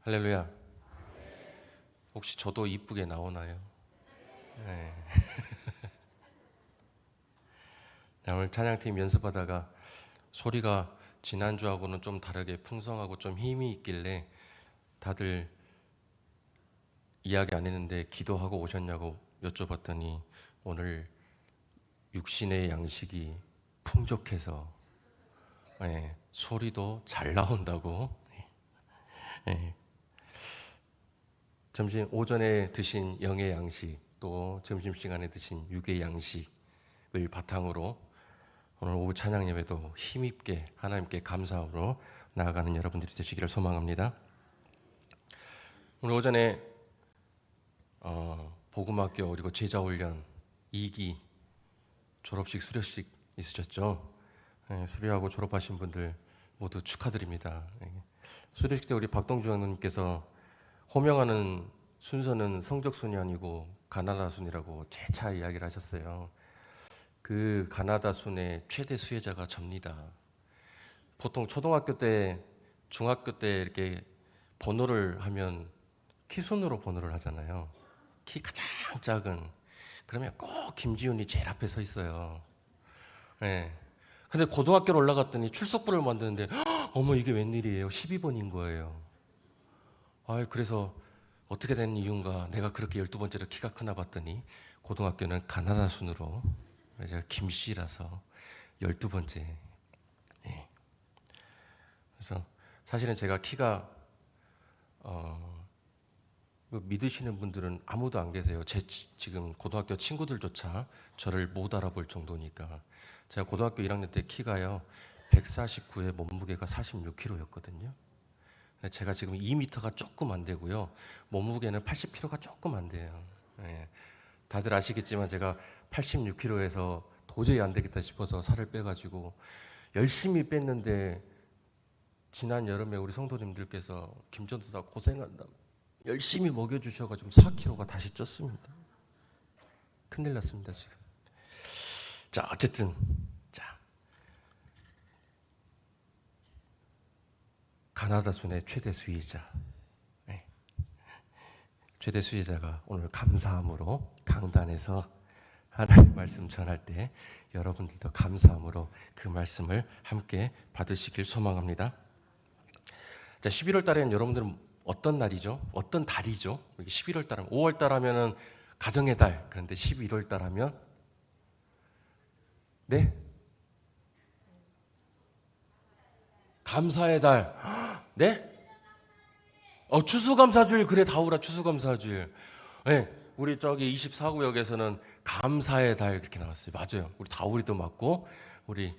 할렐루야. 혹시 저도 이쁘게 나오나요? 네. 오늘 찬양팀 연습하다가 소리가 지난주하고는 좀 다르게 풍성하고 좀 힘이 있길래 다들 이야기 안 했는데 기도하고 오셨냐고 여쭤봤더니 오늘 육신의 양식이 풍족해서 소리도 잘 나온다고. 점심 오전에 드신 영의 양식, 또 점심시간에 드신 육의 양식을 바탕으로 오늘 오후 찬양 예배도 힘있게 하나님께 감사함으로 나아가는 여러분들이 되시기를 소망합니다. 오늘 오전에 복음학교 그리고 제자훈련 2기 졸업식 수료식 있으셨죠? 수료하고 졸업하신 분들 모두 축하드립니다. 수료식 때 우리 박동주 장로님께서 호명하는 순서는 성적순이 아니고 가나다순이라고 재차 이야기를 하셨어요. 그 가나다순의 최대 수혜자가 접니다. 보통 초등학교 때, 중학교 때 이렇게 번호를 하면 키순으로 번호를 하잖아요. 키 가장 작은. 그러면 꼭 김지훈이 제일 앞에 서 있어요. 근데 고등학교로 올라갔더니 출석부를 만드는데 어머 이게 웬일이에요. 12번인 거예요. 그래서 어떻게 된 이유인가 내가 그렇게 12번째로 키가 크나 봤더니 고등학교는 가나다 순으로 제가 김씨라서 12번째. 그래서 사실은 제가 키가 믿으시는 분들은 아무도 안 계세요. 제 지금 고등학교 친구들조차 저를 못 알아볼 정도니까. 제가 고등학교 1학년 때 키가요 149에 몸무게가 46kg였거든요. 제가 지금 2m가 조금 안 되고요. 몸무게는 80kg가 조금 안 돼요. 다들 아시겠지만 제가 86kg에서 도저히 안 되겠다 싶어서 살을 빼가지고 열심히 뺐는데 지난 여름에 우리 성도님들께서 김전도사 고생한다고 열심히 먹여주셔가지고 4kg가 다시 쪘습니다. 큰일 났습니다 지금. 자 어쨌든 가나다 순의 최대 수혜자, 최대 수혜자가 오늘 감사함으로 강단에서 하나님 말씀 전할 때 여러분들도 감사함으로 그 말씀을 함께 받으시길 소망합니다. 자, 11월 달에는 여러분들은 어떤 날이죠? 어떤 달이죠? 11월 달은 5월 달 하면은 가정의 달. 그런데 11월 달 하면 감사의 달. 네? 추수감사주일. 그래 다우라 추수감사주일. 우리 저기 24구역에서는 감사의 달 그렇게 나왔어요. 맞아요. 우리 다우리도 맞고 우리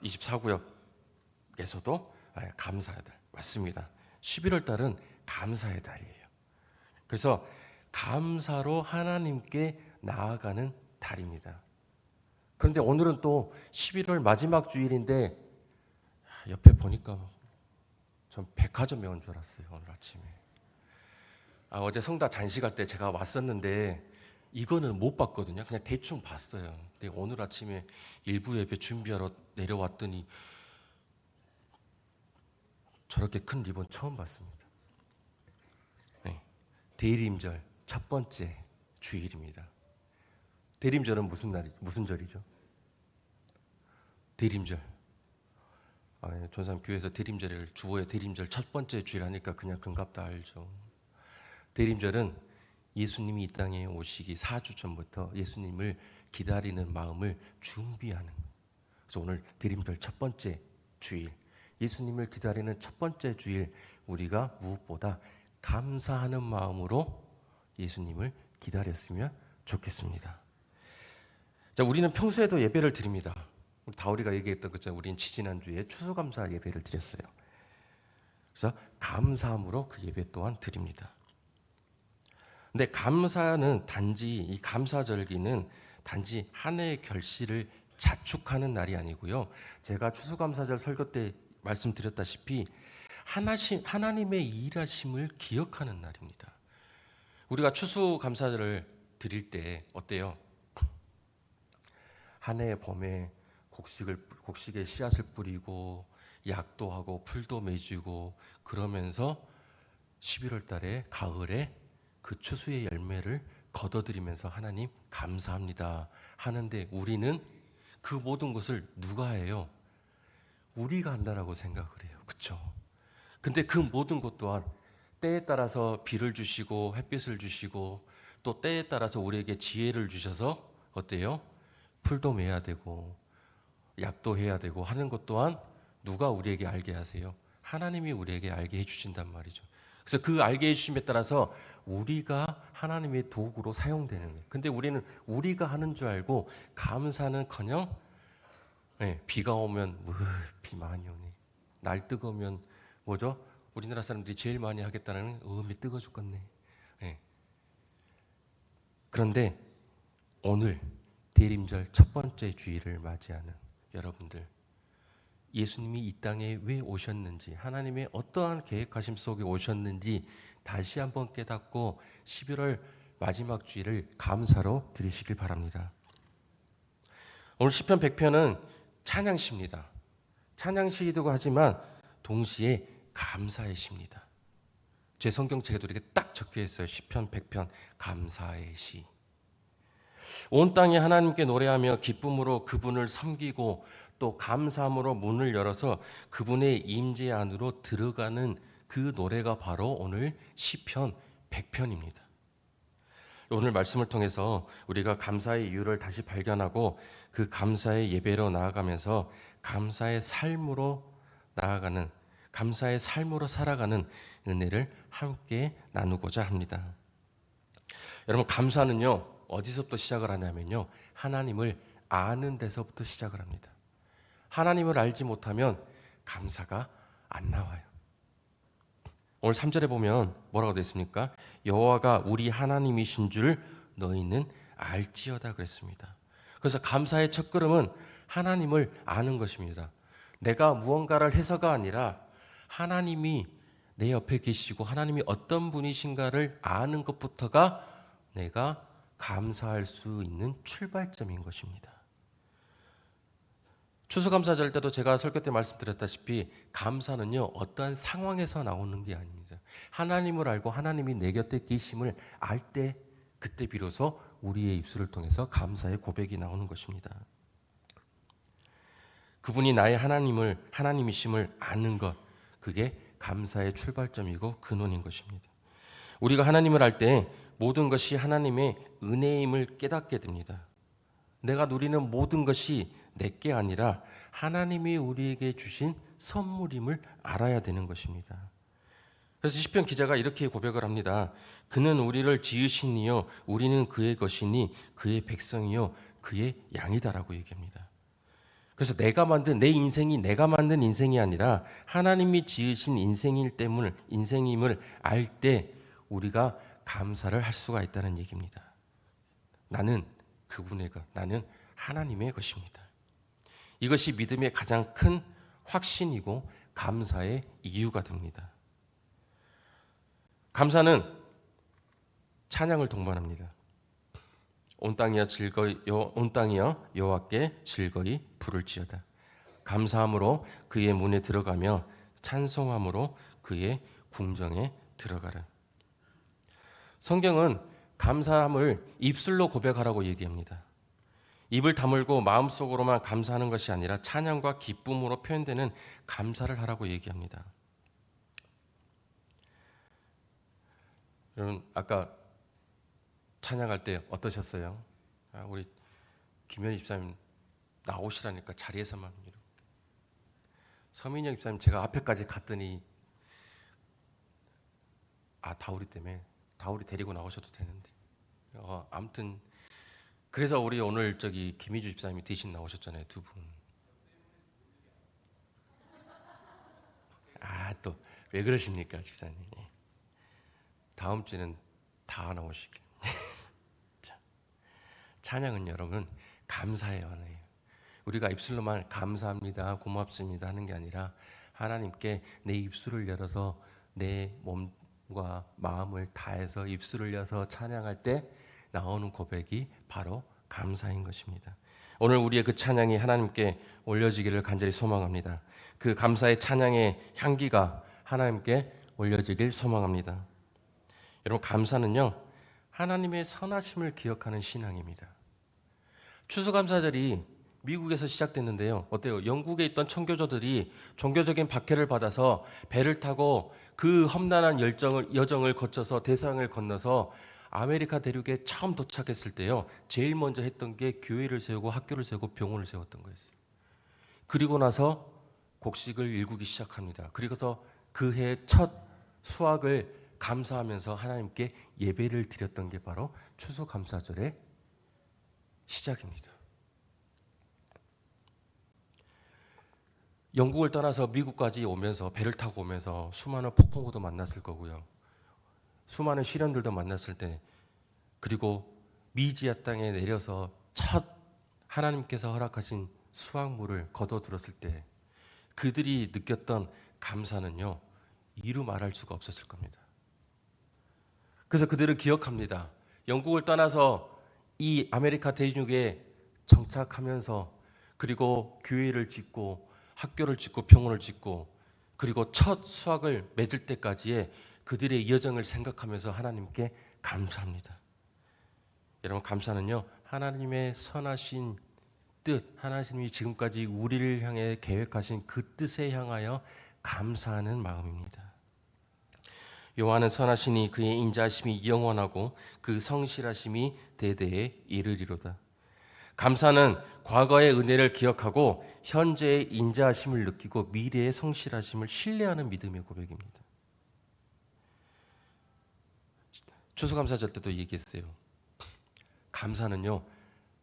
24구역에서도 감사의 달 맞습니다. 11월 달은 감사의 달이에요. 그래서 감사로 하나님께 나아가는 달입니다. 그런데 오늘은 또 11월 마지막 주일인데 옆에 보니까 전 백화점에 온 줄 알았어요. 오늘 아침에. 어제 성다 잔식할 때 제가 왔었는데 이거는 못 봤거든요. 그냥 대충 봤어요. 근데 오늘 아침에 일부 예배 준비하러 내려왔더니 저렇게 큰 리본 처음 봤습니다. 대림절 첫 번째 주일입니다. 대림절은 무슨 절이죠? 대림절. 전산 교회에서 대림절을 주보에 대림절 첫 번째 주일 하니까 그냥 금갑다 알죠. 대림절은 예수님이 이 땅에 오시기 4주 전부터 예수님을 기다리는 마음을 준비하는. 그래서 오늘 대림절 첫 번째 주일, 예수님을 기다리는 첫 번째 주일, 우리가 무엇보다 감사하는 마음으로 예수님을 기다렸으면 좋겠습니다. 자, 우리는 평소에도 예배를 드립니다. 우리 다우리가 얘기했던 것처럼 우리는 지지난주에 추수감사 예배를 드렸어요. 그래서 감사함으로 그 예배 또한 드립니다. 근데 감사는 단지 이 감사절기는 단지 한 해의 결실을 자축하는 날이 아니고요. 제가 추수감사절 설교 때 말씀드렸다시피 하나님의 일하심을 기억하는 날입니다. 우리가 추수감사절을 드릴 때 어때요? 한 해의 봄에 곡식에 씨앗을 뿌리고 약도 하고 풀도 맺고 그러면서 11월 달에 가을에 그 추수의 열매를 거둬들이면서 하나님 감사합니다 하는데 우리는 그 모든 것을 누가 해요? 우리가 한다라고 생각을 해요. 그렇죠? 근데 그 모든 것 또한 때에 따라서 비를 주시고 햇빛을 주시고 또 때에 따라서 우리에게 지혜를 주셔서 어때요? 풀도 매야 되고 약도 해야 되고 하는 것 또한 누가 우리에게 알게 하세요? 하나님이 우리에게 알게 해주신단 말이죠. 그래서 그 알게 해주심에 따라서 우리가 하나님의 도구로 사용되는 거예요. 근데 우리는 우리가 하는 줄 알고 감사는커녕 비가 오면 비 많이 오네. 날 뜨거우면 뭐죠? 우리나라 사람들이 제일 많이 하겠다는 미 뜨거 죽겠네. 그런데 오늘 대림절 첫 번째 주일을 맞이하는 여러분들, 예수님이 이 땅에 왜 오셨는지, 하나님의 어떠한 계획하심 속에 오셨는지 다시 한번 깨닫고 11월 마지막 주일을 감사로 드리시길 바랍니다. 오늘 시편 100편은 찬양시입니다. 찬양시이기도 하지만 동시에 감사의 시입니다. 제 성경책에도 이렇게 딱 적혀 있어요. 시편 100편 감사의 시. 온 땅이 하나님께 노래하며 기쁨으로 그분을 섬기고 또 감사함으로 문을 열어서 그분의 임재 안으로 들어가는 그 노래가 바로 오늘 시편 100편입니다. 오늘 말씀을 통해서 우리가 감사의 이유를 다시 발견하고 그 감사의 예배로 나아가면서 감사의 삶으로 나아가는, 감사의 삶으로 살아가는 은혜를 함께 나누고자 합니다. 여러분, 감사는요 어디서부터 시작을 하냐면요 하나님을 아는 데서부터 시작을 합니다. 하나님을 알지 못하면 감사가 안 나와요. 오늘 3절에 보면 뭐라고 되어 있습니까? 여호와가 우리 하나님이신 줄 너희는 알지어다 그랬습니다. 그래서 감사의 첫걸음은 하나님을 아는 것입니다. 내가 무언가를 해서가 아니라 하나님이 내 옆에 계시고 하나님이 어떤 분이신가를 아는 것부터가 내가 감사할 수 있는 출발점인 것입니다. 추수감사절 때도 제가 설교 때 말씀드렸다시피 감사는요 어떠한 상황에서 나오는 게 아닙니다. 하나님을 알고 하나님이 내 곁에 계심을 알 때 그때 비로소 우리의 입술을 통해서 감사의 고백이 나오는 것입니다. 그분이 나의 하나님이심을 아는 것, 그게 감사의 출발점이고 근원인 것입니다. 우리가 하나님을 알 때 모든 것이 하나님의 은혜임을 깨닫게 됩니다. 내가 누리는 모든 것이 내게 아니라 하나님이 우리에게 주신 선물임을 알아야 되는 것입니다. 그래서 시편 기자가 이렇게 고백을 합니다. 그는 우리를 지으신 이요 우리는 그의 것이니 그의 백성이요 그의 양이다라고 얘기합니다. 그래서 내가 만든 내 인생이 내가 만든 인생이 아니라 하나님이 지으신 인생임을 알 때 우리가 감사를 할 수가 있다는 얘기입니다. 나는 그분의 것, 나는 하나님의 것입니다. 이것이 믿음의 가장 큰 확신이고 감사의 이유가 됩니다. 감사는 찬양을 동반합니다. 온 땅이여 여호와께 즐거이 부를지어다. 감사함으로 그의 문에 들어가며 찬송함으로 그의 궁정에 들어가라. 성경은 감사함을 입술로 고백하라고 얘기합니다. 입을 다물고 마음속으로만 감사하는 것이 아니라 찬양과 기쁨으로 표현되는 감사를 하라고 얘기합니다. 여러분 아까 찬양할 때 어떠셨어요? 우리 김현희 집사님 나오시라니까 자리에서만 이러고. 서민영 집사님 제가 앞에까지 갔더니 다우리 때문에 다우리 데리고 나오셔도 되는데 아무튼 그래서 우리 오늘 김희주 집사님이 대신 나오셨잖아요. 두 분. 또 왜 그러십니까 집사님. 다음 주에는 다 나오시길. 찬양은 여러분 감사의 언어예요. 우리가 입술로만 감사합니다 고맙습니다 하는 게 아니라 하나님께 내 입술을 열어서 내 몸과 마음을 다해서 입술을 열어서 찬양할 때 나오는 고백이 바로 감사인 것입니다. 오늘 우리의 그 찬양이 하나님께 올려지기를 간절히 소망합니다. 그 감사의 찬양의 향기가 하나님께 올려지길 소망합니다. 여러분, 감사는요, 하나님의 선하심을 기억하는 신앙입니다. 추수감사절이 미국에서 시작됐는데요. 어때요? 영국에 있던 청교도들이 종교적인 박해를 받아서 배를 타고 그 험난한 여정을 거쳐서 대서양을 건너서 아메리카 대륙에 처음 도착했을 때요. 제일 먼저 했던 게 교회를 세우고 학교를 세우고 병원을 세웠던 거였어요. 그리고 나서 곡식을 일구기 시작합니다. 그리고서 그 해 첫 수확을 감사하면서 하나님께 예배를 드렸던 게 바로 추수감사절의 시작입니다. 영국을 떠나서 미국까지 오면서 배를 타고 오면서 수많은 폭풍우도 만났을 거고요. 수많은 시련들도 만났을 때, 그리고 미지아 땅에 내려서 첫 하나님께서 허락하신 수확물을 거둬 들었을 때 그들이 느꼈던 감사는요, 이루 말할 수가 없었을 겁니다. 그래서 그들을 기억합니다. 영국을 떠나서 이 아메리카 대륙에 정착하면서, 그리고 교회를 짓고 학교를 짓고 병원을 짓고, 그리고 첫 수확을 맺을 때까지의 그들의 여정을 생각하면서 하나님께 감사합니다. 여러분, 감사는요, 하나님의 선하신 뜻, 하나님이 지금까지 우리를 향해 계획하신 그 뜻에 향하여 감사하는 마음입니다. 여호와는 선하시니 그의 인자하심이 영원하고 그 성실하심이 대대에 이르리로다. 감사는 과거의 은혜를 기억하고 현재의 인자하심을 느끼고 미래의 성실하심을 신뢰하는 믿음의 고백입니다. 추수감사절 때도 얘기했어요. 감사는요,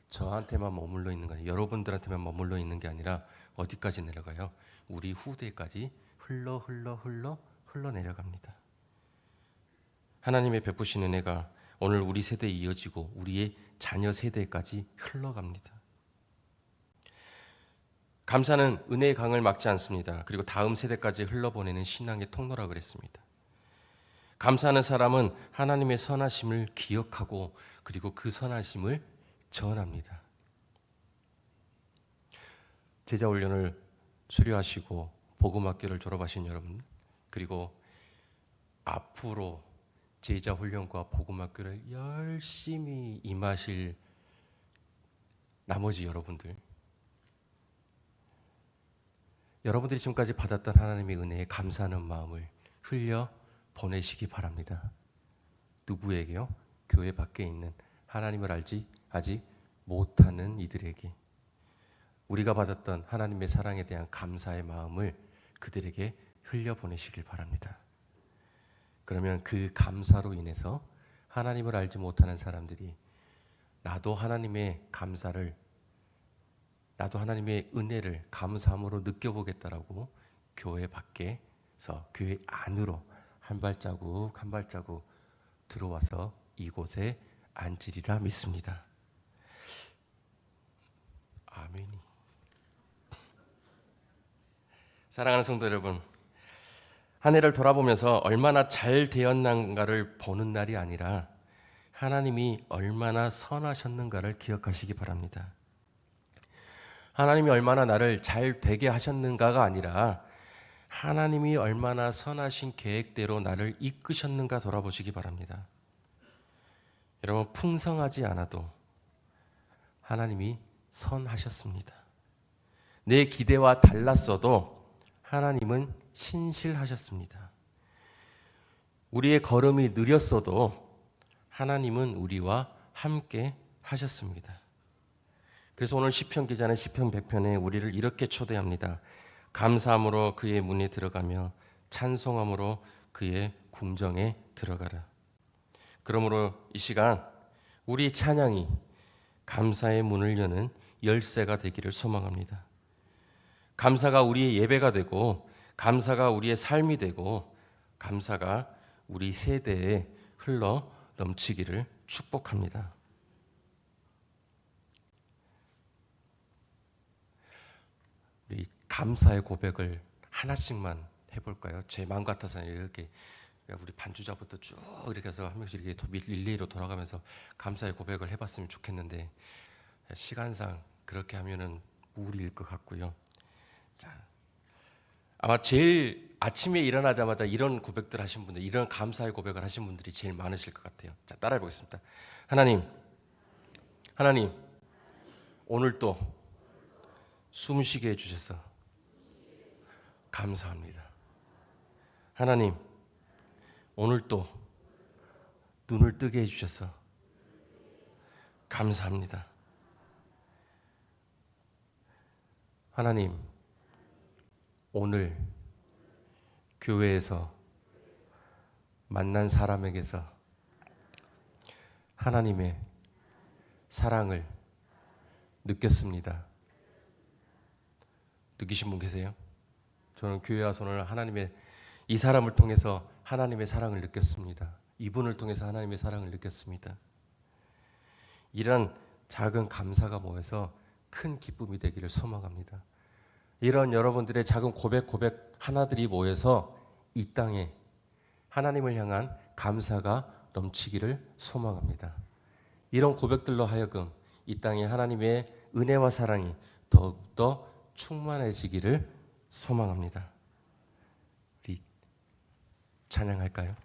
저한테만 머물러 있는 거 아니에요. 여러분들한테만 머물러 있는 게 아니라 어디까지 내려가요? 우리 후대까지 흘러 내려갑니다. 하나님의 베푸신 은혜가 오늘 우리 세대에 이어지고 우리의 자녀 세대까지 흘러갑니다. 감사는 은혜의 강을 막지 않습니다. 그리고 다음 세대까지 흘러보내는 신앙의 통로라 그랬습니다. 감사하는 사람은 하나님의 선하심을 기억하고 그리고 그 선하심을 전합니다. 제자 훈련을 수료하시고 복음학교를 졸업하신 여러분, 그리고 앞으로 제자 훈련과 복음학교를 열심히 임하실 나머지 여러분들이 지금까지 받았던 하나님의 은혜에 감사하는 마음을 흘려 보내시기 바랍니다. 누구에게요? 교회 밖에 있는 하나님을 알지 아직 못하는 이들에게 우리가 받았던 하나님의 사랑에 대한 감사의 마음을 그들에게 흘려 보내시길 바랍니다. 그러면 그 감사로 인해서 하나님을 알지 못하는 사람들이 나도 하나님의 은혜를 감사함으로 느껴보겠다라고 교회 밖에서 교회 안으로 한 발자국 들어와서 이곳에 앉으리라 믿습니다. 아멘이. 사랑하는 성도 여러분, 한 해를 돌아보면서 얼마나 잘 되었는가를 보는 날이 아니라 하나님이 얼마나 선하셨는가를 기억하시기 바랍니다. 하나님이 얼마나 나를 잘 되게 하셨는가가 아니라 하나님이 얼마나 선하신 계획대로 나를 이끄셨는가 돌아보시기 바랍니다. 여러분, 풍성하지 않아도 하나님이 선하셨습니다. 내 기대와 달랐어도 하나님은 신실하셨습니다. 우리의 걸음이 느렸어도 하나님은 우리와 함께 하셨습니다. 그래서 오늘 시편 기자는 시편 100편에 우리를 이렇게 초대합니다. 감사함으로 그의 문에 들어가며 찬송함으로 그의 궁정에 들어가라. 그러므로 이 시간 우리 찬양이 감사의 문을 여는 열쇠가 되기를 소망합니다. 감사가 우리의 예배가 되고 감사가 우리의 삶이 되고 감사가 우리 세대에 흘러 넘치기를 축복합니다. 우리 감사의 고백을 하나씩만 해볼까요? 제 마음 같아서는 이렇게 우리 반주자부터 쭉 이렇게 해서 한 명씩 이렇게 릴레이로 돌아가면서 감사의 고백을 해봤으면 좋겠는데 시간상 그렇게 하면은 무리일 것 같고요. 자, 아마 제일 아침에 일어나자마자 이런 고백들 하신 분들, 이런 감사의 고백을 하신 분들이 제일 많으실 것 같아요. 자, 따라해 보겠습니다. 하나님, 하나님, 오늘 또 숨쉬게 해주셔서 감사합니다. 하나님, 오늘 또 눈을 뜨게 해주셔서 감사합니다. 하나님, 오늘 교회에서 만난 사람에게서 하나님의 사랑을 느꼈습니다. 느끼신 분 계세요? 저는 교회 와서 오늘 하나님의 이 사람을 통해서 하나님의 사랑을 느꼈습니다. 이분을 통해서 하나님의 사랑을 느꼈습니다. 이런 작은 감사가 모여서 큰 기쁨이 되기를 소망합니다. 이런 여러분들의 작은 고백 하나들이 모여서 이 땅에 하나님을 향한 감사가 넘치기를 소망합니다. 이런 고백들로 하여금 이 땅에 하나님의 은혜와 사랑이 더욱더 충만해지기를 소망합니다. 우리 찬양할까요?